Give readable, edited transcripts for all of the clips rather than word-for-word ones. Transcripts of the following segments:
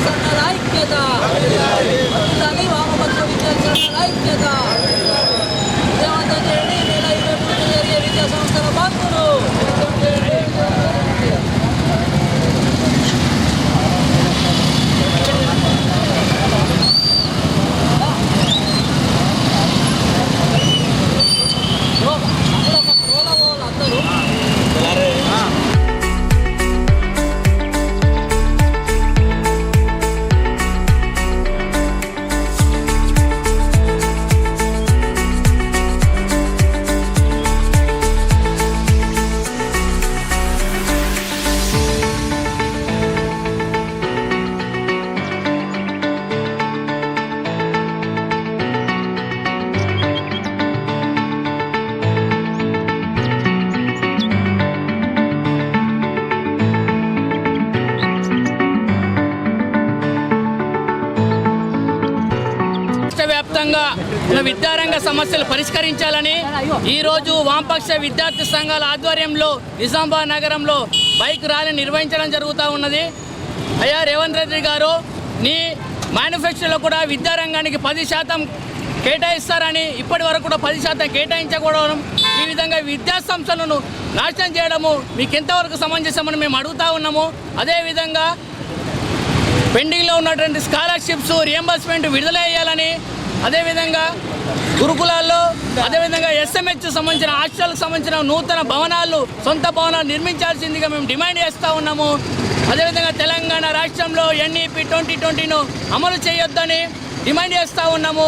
సంఘాల ఐక్యత, వర్ధిల్లాలి వామపక్ష విద్యార్థి సంఘాల ఐక్యత, విజయవంతం చేయండి. నెల 23 జరిగే విద్యా సంస్థల బంధులు వ్యాప్తంగా విద్యారంగ సమస్యలు పరిష్కరించాలని ఈరోజు వామపక్ష విద్యార్థి సంఘాల ఆధ్వర్యంలో నిజామాబాద్ నగరంలో బైక్ ర్యాలీ నిర్వహించడం జరుగుతూ ఉన్నది. అయ్యా రేవంత్ రెడ్డి గారు, నీ మేనిఫెస్టోలో కూడా విద్యారంగానికి 10% కేటాయిస్తారని ఇప్పటి వరకు కూడా 10% కేటాయించకూడడం, ఈ విధంగా విద్యా సంస్థలను నాశనం చేయడము మీకు ఎంతవరకు సమంజసమని మేము అడుగుతూ ఉన్నాము. అదేవిధంగా పెండింగ్లో ఉన్నటువంటి స్కాలర్షిప్స్ రియంబర్స్మెంట్ విడుదల చేయాలని, అదేవిధంగా గురుకులాల్లో, అదేవిధంగా ఎస్ఎంహెచ్ సంబంధించిన హాస్టల్కి సంబంధించిన నూతన భవనాలు, సొంత భవనాలు నిర్మించాల్సిందిగా మేము డిమాండ్ చేస్తూ ఉన్నాము. అదేవిధంగా తెలంగాణ రాష్ట్రంలో NEP 2020ను అమలు చేయొద్దని డిమాండ్ చేస్తూ ఉన్నాము.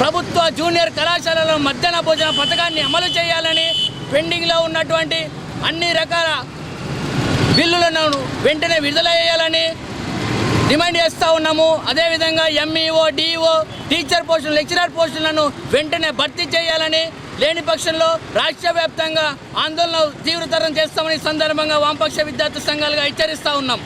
ప్రభుత్వ జూనియర్ కళాశాలలో మధ్యాహ్న భోజన పథకాన్ని అమలు చేయాలని, పెండింగ్లో ఉన్నటువంటి అన్ని రకాల బిల్లులను వెంటనే విడుదల చేయాలని డిమాండ్ చేస్తూ ఉన్నాము. అదేవిధంగా MEO, DO, టీచర్ పోస్టులు, లెక్చరర్ పోస్టులను వెంటనే భర్తీ చేయాలని, లేని పక్షంలో రాష్ట్ర వ్యాప్తంగా ఆందోళన తీవ్రతరం చేస్తామని సందర్భంగా వామపక్ష విద్యార్థి సంఘాలుగా హెచ్చరిస్తూ ఉన్నాం.